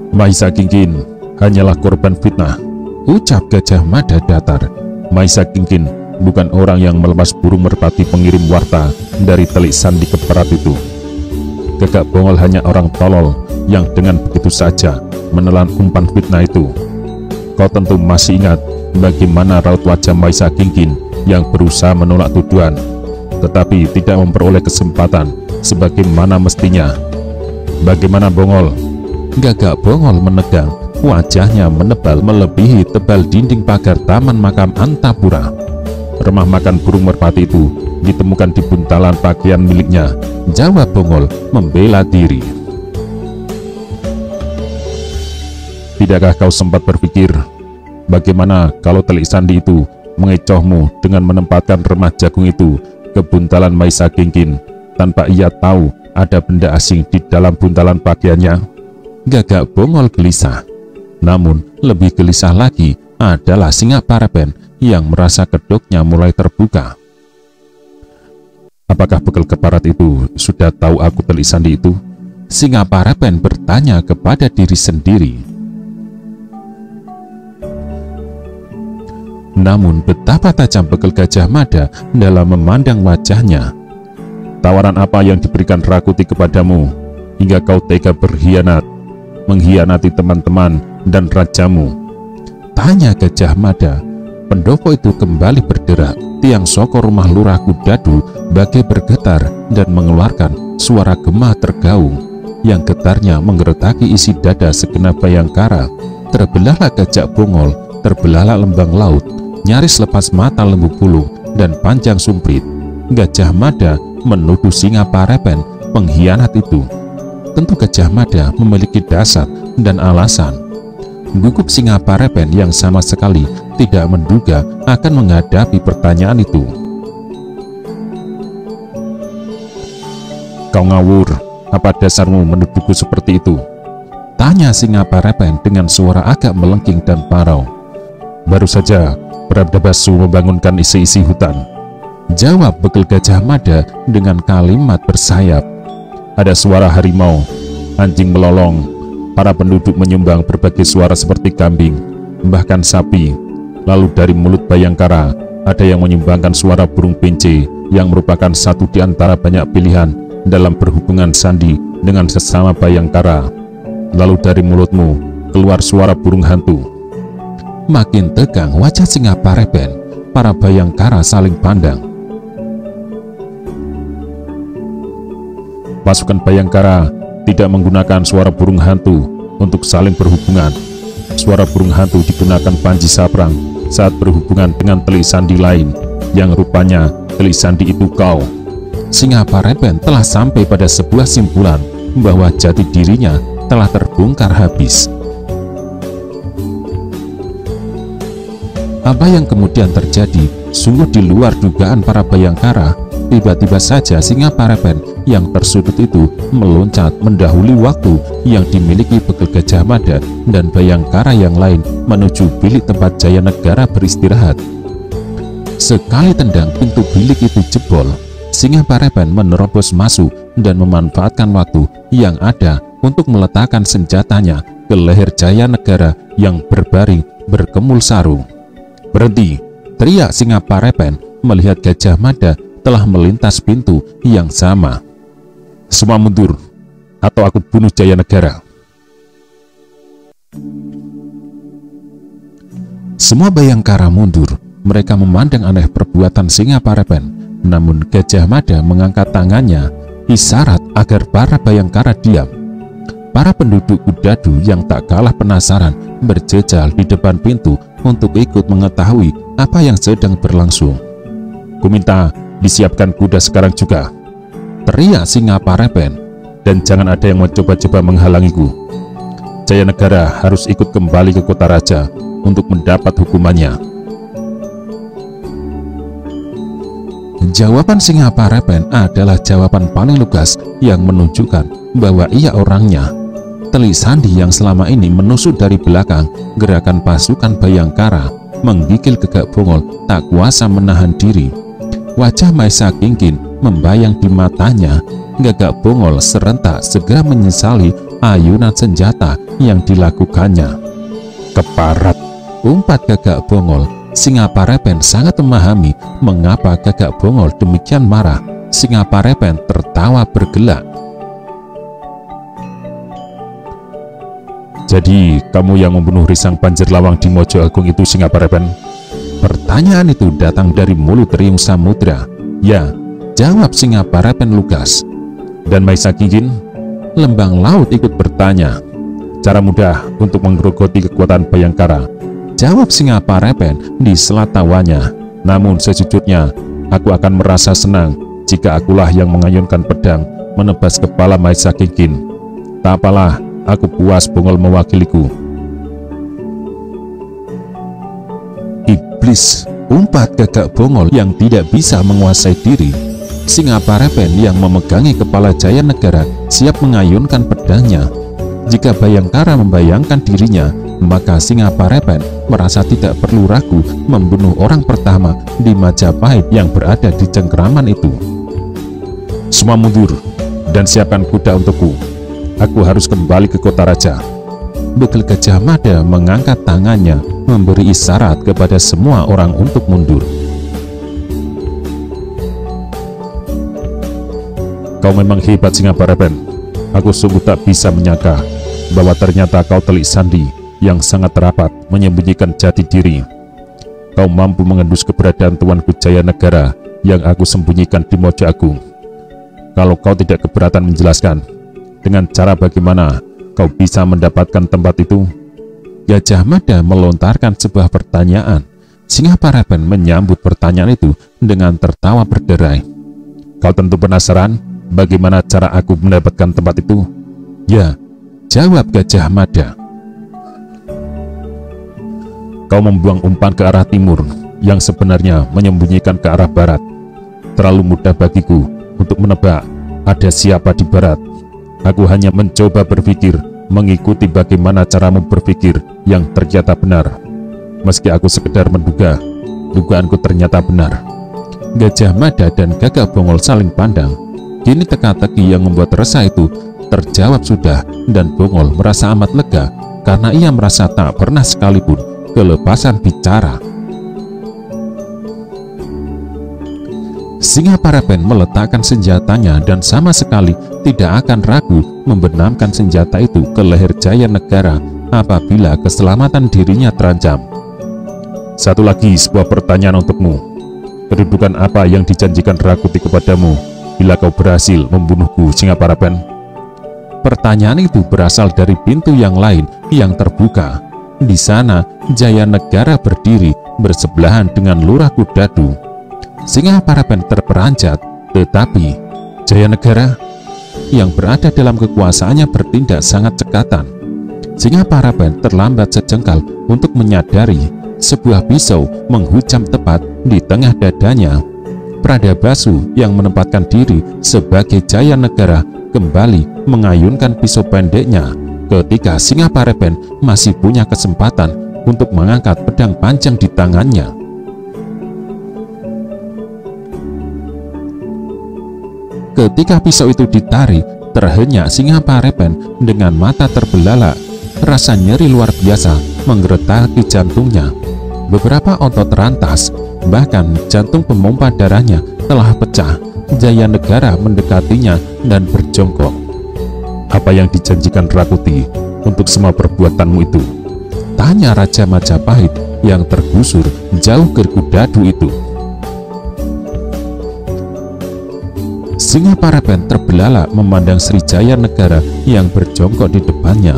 Mahisa Kingkin hanyalah korban fitnah, ucap Gajah Mada datar. Mahisa Kingkin bukan orang yang melepas burung merpati pengirim warta dari telik sandi keperat itu. Gagak Bongol hanya orang tolol yang dengan begitu saja menelan umpan fitnah itu. Kau tentu masih ingat bagaimana raut wajah Mahisa Kingkin yang berusaha menolak tuduhan, tetapi tidak memperoleh kesempatan sebagaimana mestinya. Bagaimana Bongol? Gagak Bongol menegang, wajahnya menebal melebihi tebal dinding pagar taman makam Antapura. Remah makan burung merpati itu ditemukan di buntalan pakaian miliknya, jawab Bongol membela diri. Tidakkah kau sempat berpikir bagaimana kalau telik sandi itu mengecohmu dengan menempatkan remah jagung itu ke buntalan Mahisa Kingkin tanpa ia tahu ada benda asing di dalam buntalan pakaiannya? Gagak Bongol gelisah. Namun lebih gelisah lagi adalah Singa Parapen yang merasa kedoknya mulai terbuka. Apakah bekel keparat itu sudah tahu aku telik sandi itu? Singa Parapen bertanya kepada diri sendiri. Namun betapa tajam bekel Gajah Mada dalam memandang wajahnya. Tawaran apa yang diberikan Rakuti kepadamu hingga kau tega berkhianat, mengkhianati teman-teman dan rajamu? Tanya Gajah Mada. Pendopo itu kembali berderak. Tiang soko rumah Lurah Kudadu bagai bergetar dan mengeluarkan suara gema tergaung yang getarnya menggeretaki isi dada segenap Bhayangkara. Terbelahlah Gajak Bongol, terbelahlah Lembang Laut, nyaris lepas mata Lembu Bulung dan Panjang Sumprit. Gajah Mada menuduh Singa Parapen pengkhianat itu. Tentu Gajah Mada memiliki dasar dan alasan. Gugup Singa Parapen yang sama sekali tidak menduga akan menghadapi pertanyaan itu. "Kau ngawur, apa dasarmu menuduhku seperti itu?" tanya Singa Parapen dengan suara agak melengking dan parau. "Baru saja Pradabasu membangunkan isi-isi hutan," jawab Bekel Gajah Mada dengan kalimat bersayap. Ada suara harimau, anjing melolong, para penduduk menyumbang berbagai suara seperti kambing, bahkan sapi. Lalu dari mulut Bayangkara, ada yang menyumbangkan suara burung pince yang merupakan satu di antara banyak pilihan dalam berhubungan sandi dengan sesama Bayangkara. Lalu dari mulutmu keluar suara burung hantu. Makin tegang wajah Singa Parapen, para Bayangkara saling pandang. Pasukan Bayangkara tidak menggunakan suara burung hantu untuk saling berhubungan. Suara burung hantu digunakan Panji Saprang saat berhubungan dengan telik sandi lain, yang rupanya telik sandi itu kau. Singa Parapen telah sampai pada sebuah simpulan bahwa jati dirinya telah terbongkar habis. Apa yang kemudian terjadi sungguh di luar dugaan para Bayangkara. Tiba-tiba saja Singa Parapen yang tersudut itu meloncat mendahului waktu yang dimiliki Bekel Gajah Mada dan Bayangkara yang lain menuju bilik tempat Jaya Negara beristirahat. Sekali tendang pintu bilik itu jebol, Singa Parapen menerobos masuk dan memanfaatkan waktu yang ada untuk meletakkan senjatanya ke leher Jaya Negara yang berbaring berkemul sarung. "Berhenti!" teriak Singa Parapen melihat Gajah Mada telah melintas pintu yang sama. "Semua mundur, atau aku bunuh Jaya Negara." Semua Bayangkara mundur. Mereka memandang aneh perbuatan Singa Parapen. Namun Gajah Mada mengangkat tangannya, isyarat agar para Bayangkara diam. Para penduduk Kudadu yang tak kalah penasaran berjejal di depan pintu untuk ikut mengetahui apa yang sedang berlangsung. "Kuminta disiapkan kuda sekarang juga," teriak Singa Parapen, "dan jangan ada yang mencoba-coba menghalangiku. Jaya Negara harus ikut kembali ke kota raja untuk mendapat hukumannya." Jawaban Singa Parapen adalah jawaban paling lugas yang menunjukkan bahwa ia orangnya. Telik sandi yang selama ini menusuk dari belakang gerakan pasukan Bayangkara, menggigil Gegak Bongol tak kuasa menahan diri. Wajah Maesa Kingkin membayang di matanya. Gegak Bongol serentak segera menyesali ayunan senjata yang dilakukannya. "Keparat!" umpat Gegak Bongol. Singa Parapen sangat memahami mengapa Gegak Bongol demikian marah. Singa Parapen tertawa bergelak. "Jadi kamu yang membunuh Risang Banjir Lawang di Mojo Agung itu, Singa Parapen?" Pertanyaan itu datang dari mulut Riung Samudra. "Ya," jawab Singa Parapen lugas. "Dan Maesa Kingkin?" Lembang Laut ikut bertanya. "Cara mudah untuk menggerogoti kekuatan Bayangkara," jawab Singa Parapen di sela tawanya. "Namun sejujurnya, aku akan merasa senang jika akulah yang mengayunkan pedang menebas kepala Maesa Kingkin. Tak apalah, aku puas Bongol mewakiliku." "Iblis!" umpat Gegak Bongol yang tidak bisa menguasai diri. Singa Parapen yang memegangi kepala Jaya Negara siap mengayunkan pedangnya. Jika Bayangkara membayangkan dirinya, maka Singa Parapen merasa tidak perlu ragu membunuh orang pertama di Majapahit yang berada di cengkeraman itu. "Semua mundur dan siapkan kuda untukku. Aku harus kembali ke kota raja." Bekel Gajah Mada mengangkat tangannya memberi isyarat kepada semua orang untuk mundur. "Kau memang hebat, Singa Parapen. Aku sungguh tak bisa menyangka bahwa ternyata kau telik sandi yang sangat rapat menyembunyikan jati diri. Kau mampu mengendus keberadaan Tuanku Jaya Negara yang aku sembunyikan di Mojo Agung. Kalau kau tidak keberatan menjelaskan, dengan cara bagaimana kau bisa mendapatkan tempat itu?" Gajah Mada melontarkan sebuah pertanyaan. Singa Parapen menyambut pertanyaan itu dengan tertawa berderai. "Kau tentu penasaran Bagaimana cara aku mendapatkan tempat itu? Ya, jawab Gajah Mada. Kau membuang umpan ke arah timur yang sebenarnya menyembunyikan ke arah barat. Terlalu mudah bagiku untuk menebak ada siapa di barat. Aku hanya mencoba berpikir, mengikuti bagaimana caramu berpikir yang ternyata benar. Meski aku sekedar menduga, dugaanku ternyata benar. Gajah Mada dan Gagak Bongol saling pandang. Kini teka-teki yang membuat resah itu terjawab sudah, dan Bongol merasa amat lega karena ia merasa tak pernah sekalipun kelepasan bicara. Singa Parapen meletakkan senjatanya dan sama sekali tidak akan ragu membenamkan senjata itu ke leher Jaya Negara apabila keselamatan dirinya terancam. Satu lagi sebuah pertanyaan untukmu. Kedudukan apa yang dijanjikan Rakuti kepadamu bila kau berhasil membunuhku, Singa Parapen? Pertanyaan itu berasal dari pintu yang lain yang terbuka. Di sana Jaya Negara berdiri bersebelahan dengan Lurah Kudadu. Singa Parapen terperanjat, tetapi Jaya Negara yang berada dalam kekuasaannya bertindak sangat cekatan. Singa Parapen terlambat sejengkal untuk menyadari sebuah pisau menghujam tepat di tengah dadanya. Pradabasu yang menempatkan diri sebagai Jaya Negara kembali mengayunkan pisau pendeknya ketika Singa Parapen masih punya kesempatan untuk mengangkat pedang panjang di tangannya. Ketika pisau itu ditarik, terhenyak Singa Parapen dengan mata terbelalak. Rasa nyeri luar biasa menggeretaki jantungnya. Beberapa otot rantas, bahkan jantung pemompa darahnya telah pecah. Jaya Negara mendekatinya dan berjongkok. Apa yang dijanjikan Rakuti untuk semua perbuatanmu itu? Tanya Raja Majapahit yang tergusur jauh ke Kudadu itu. Singa Parapen terbelalak memandang Sri Jaya Negara yang berjongkok di depannya.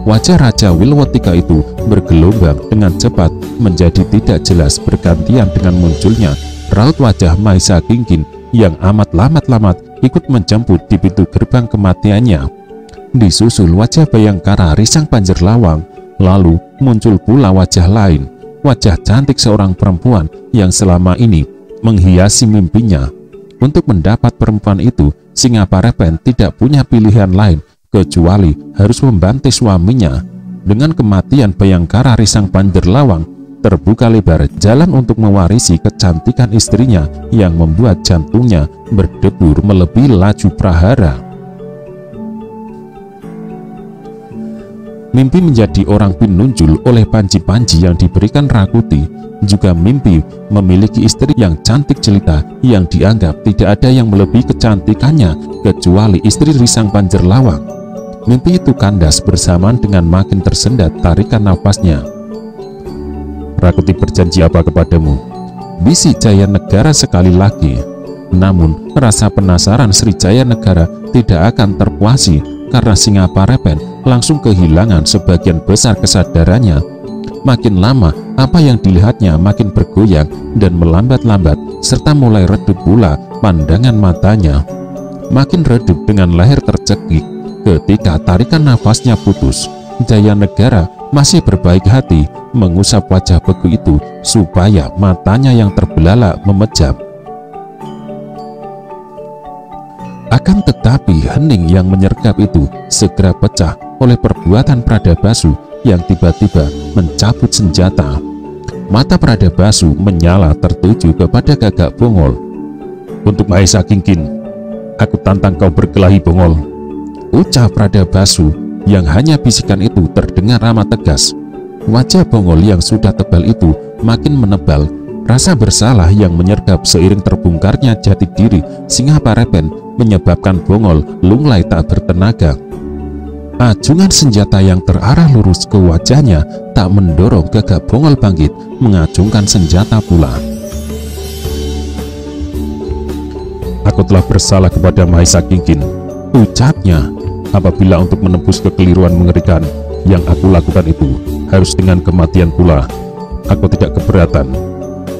Wajah Raja Wilwotika itu bergelombang dengan cepat menjadi tidak jelas bergantian dengan munculnya raut wajah Maisa Kingkin yang amat lamat ikut menjemput di pintu gerbang kematiannya. Disusul wajah Bayangkara Risang Panjerlawang, lalu muncul pula wajah lain, wajah cantik seorang perempuan yang selama ini menghiasi mimpinya. Untuk mendapat perempuan itu, Singa Parapen tidak punya pilihan lain kecuali harus membantai suaminya. Dengan kematian Bayangkara Risang Panjerlawang, terbuka lebar jalan untuk mewarisi kecantikan istrinya yang membuat jantungnya berdebur melebihi laju prahara. Mimpi menjadi orang pinunjul oleh panji-panji yang diberikan Rakuti, juga mimpi memiliki istri yang cantik jelita yang dianggap tidak ada yang melebihi kecantikannya kecuali istri Risang Panjerlawang. Mimpi itu kandas bersamaan dengan makin tersendat tarikan nafasnya. Rakuti berjanji apa kepadamu? Bisik Jaya Negara sekali lagi. Namun rasa penasaran Sri Jaya Negara tidak akan terpuasi karena Singa Parapen langsung kehilangan sebagian besar kesadarannya. Makin lama apa yang dilihatnya makin bergoyang dan melambat-lambat serta mulai redup pula pandangan matanya. Makin redup dengan leher tercekik. Ketika tarikan nafasnya putus, Jaya Negara masih berbaik hati mengusap wajah beku itu supaya matanya yang terbelalak memejam. Akan tetapi hening yang menyergap itu segera pecah oleh perbuatan Pradabasu yang tiba-tiba mencabut senjata. Mata Pradabasu menyala tertuju kepada Gagak Bongol. Untuk Maisa Kingkin, aku tantang kau berkelahi, Bongol, ucap Pradabasu yang hanya bisikan itu terdengar amat tegas. Wajah Bongol yang sudah tebal itu makin menebal. Rasa bersalah yang menyergap seiring terbongkarnya jati diri Singa Parapen menyebabkan Bongol lunglai tak bertenaga. Acungan senjata yang terarah lurus ke wajahnya tak mendorong Gagak Bongol bangkit mengacungkan senjata pula. Aku telah bersalah kepada Maisa Kingkin, ucapnya. Apabila untuk menembus kekeliruan mengerikan yang aku lakukan itu harus dengan kematian pula, aku tidak keberatan.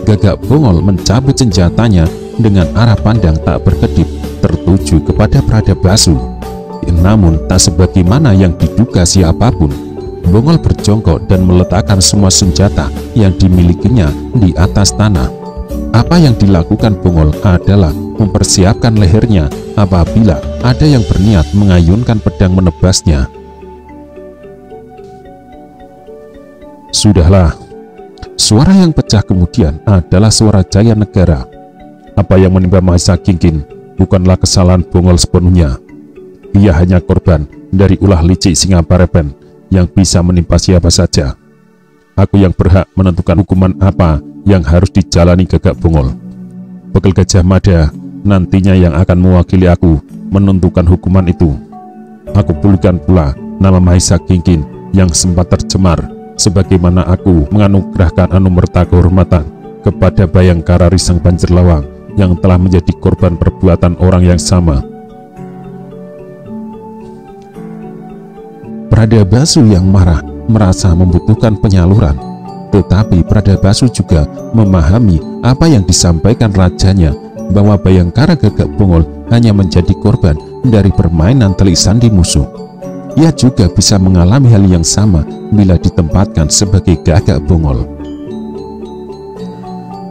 Gagak Bongol mencabut senjatanya dengan arah pandang tak berkedip, tertuju kepada Pradabasu. Namun tak sebagaimana yang diduga siapapun. Bongol berjongkok dan meletakkan semua senjata yang dimilikinya di atas tanah. Apa yang dilakukan Bongol adalah mempersiapkan lehernya apabila ada yang berniat mengayunkan pedang menebasnya. Sudahlah. Suara yang pecah kemudian adalah suara Jaya Negara. Apa yang menimpa Mahesa Kingkin bukanlah kesalahan Bongol sepenuhnya. Ia hanya korban dari ulah licik Singaparepen yang bisa menimpa siapa saja. Aku yang berhak menentukan hukuman apa yang harus dijalani Gagak Bongol. Bekal Gajah Mada nantinya yang akan mewakili aku menentukan hukuman itu. Aku pulihkan pula nama Mahesa Kingkin yang sempat tercemar, sebagaimana aku menganugerahkan anumerta kehormatan kepada Bayangkara Risang Banjarlawang yang telah menjadi korban perbuatan orang yang sama. Pradabasu yang marah merasa membutuhkan penyaluran, tetapi Pradabasu juga memahami apa yang disampaikan rajanya, bahwa Bayangkara Gagak Bongol hanya menjadi korban dari permainan telik sandi musuh. Ia juga bisa mengalami hal yang sama bila ditempatkan sebagai Gagak Bongol.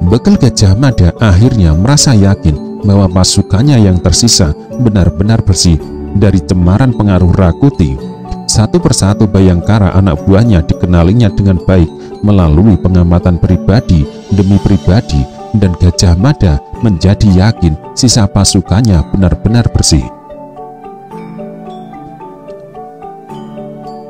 Bekal Gajah Mada akhirnya merasa yakin bahwa pasukannya yang tersisa benar-benar bersih dari cemaran pengaruh Rakuti. Satu persatu Bayangkara anak buahnya dikenalinya dengan baik melalui pengamatan pribadi demi pribadi, dan Gajah Mada menjadi yakin sisa pasukannya benar-benar bersih.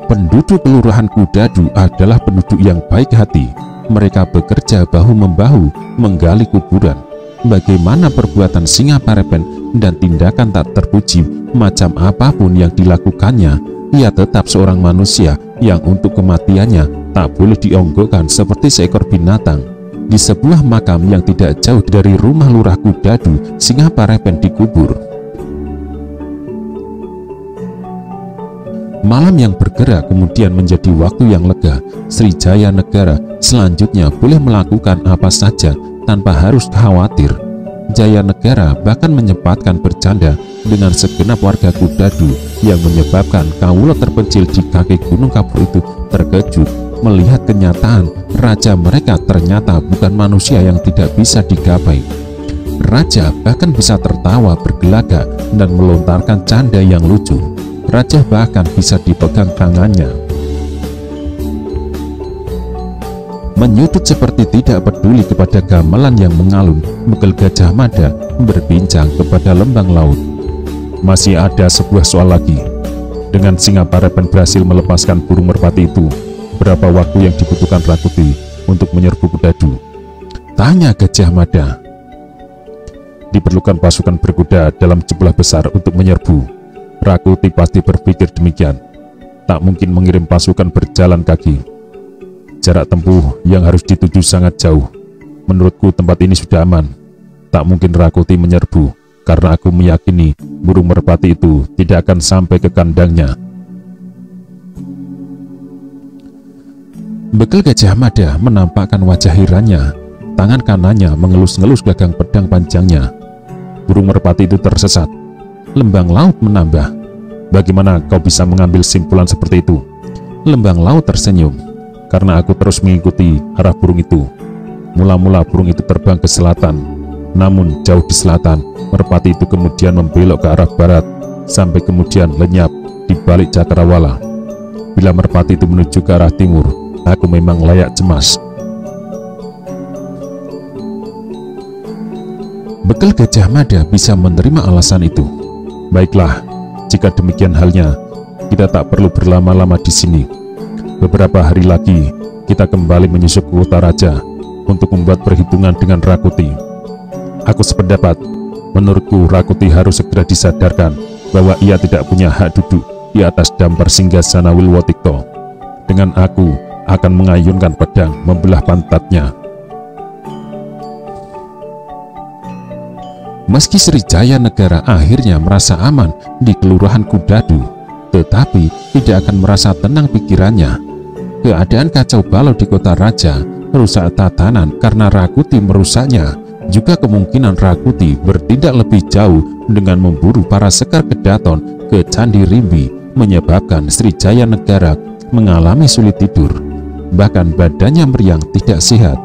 Penduduk Kelurahan Kudadu adalah penduduk yang baik hati. Mereka bekerja bahu-membahu menggali kuburan. Bagaimana perbuatan Singaparepen dan tindakan tak terpuji macam apapun yang dilakukannya, ia tetap seorang manusia yang untuk kematiannya tak boleh dionggokkan seperti seekor binatang. Di sebuah makam yang tidak jauh dari rumah Lurah Kudadu, Singaparepen dikubur. Malam yang bergerak kemudian menjadi waktu yang lega. Sri Jaya Negara selanjutnya boleh melakukan apa saja tanpa harus khawatir. Jaya Negara bahkan menyempatkan bercanda dengan segenap warga Kudadu, yang menyebabkan kaula terpencil di kaki Gunung Kapur itu terkejut melihat kenyataan raja mereka ternyata bukan manusia yang tidak bisa digapai. Raja bahkan bisa tertawa bergelagak dan melontarkan canda yang lucu. Raja bahkan bisa dipegang tangannya. Menyudut seperti tidak peduli kepada gamelan yang mengalun, Bekal Gajah Mada berbincang kepada Lembang Laut. Masih ada sebuah soal lagi. Dengan Singaparepen berhasil melepaskan burung merpati itu, berapa waktu yang dibutuhkan Rakuti untuk menyerbu Kudadu? Tanya Gajah Mada. Diperlukan pasukan berkuda dalam jumlah besar untuk menyerbu. Rakuti pasti berpikir demikian. Tak mungkin mengirim pasukan berjalan kaki. Jarak tempuh yang harus dituju sangat jauh. Menurutku tempat ini sudah aman. Tak mungkin Rakuti menyerbu, karena aku meyakini burung merpati itu tidak akan sampai ke kandangnya. Bekal Gajah Mada menampakkan wajah herannya. Tangan kanannya mengelus-ngelus gagang pedang panjangnya. Burung merpati itu tersesat. Lembang Laut menambah. Bagaimana kau bisa mengambil simpulan seperti itu? Lembang Laut tersenyum. Karena aku terus mengikuti arah burung itu. Mula-mula burung itu terbang ke selatan. Namun jauh di selatan, merpati itu kemudian membelok ke arah barat, sampai kemudian lenyap di balik cakrawala. Bila merpati itu menuju ke arah timur, aku memang layak cemas. Bekal Gajah Mada bisa menerima alasan itu. Baiklah, jika demikian halnya, kita tak perlu berlama-lama di sini. Beberapa hari lagi, kita kembali menyusup ke kota raja untuk membuat perhitungan dengan Rakuti. Aku sependapat, menurutku Rakuti harus segera disadarkan bahwa ia tidak punya hak duduk di atas dampar singgasana Wilwotikto. Dengan aku akan mengayunkan pedang membelah pantatnya. Meski Sri Jaya Negara akhirnya merasa aman di Kelurahan Kudadu, tetapi tidak akan merasa tenang pikirannya. Keadaan kacau balau di kota raja, rusak tatanan karena Rakuti merusaknya, Juga kemungkinan Rakuti bertindak lebih jauh dengan memburu para Sekar Kedaton ke Candi Rimbi, menyebabkan Srijaya Negara mengalami sulit tidur, bahkan badannya meriang tidak sehat.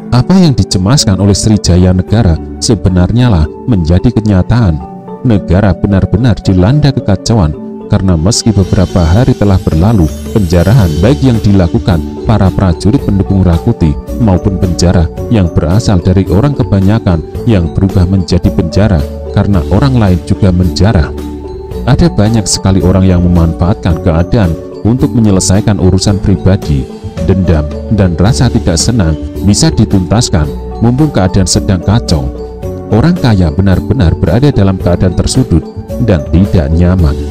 Apa yang dicemaskan oleh Srijaya Negara sebenarnya lah menjadi kenyataan. Negara benar-benar dilanda kekacauan karena meski beberapa hari telah berlalu, penjarahan baik yang dilakukan para prajurit pendukung Rakuti maupun penjara yang berasal dari orang kebanyakan yang berubah menjadi penjara karena orang lain juga menjara. Ada banyak sekali orang yang memanfaatkan keadaan untuk menyelesaikan urusan pribadi. Dendam dan rasa tidak senang bisa dituntaskan mumpung keadaan sedang kacau. Orang kaya benar-benar berada dalam keadaan tersudut dan tidak nyaman.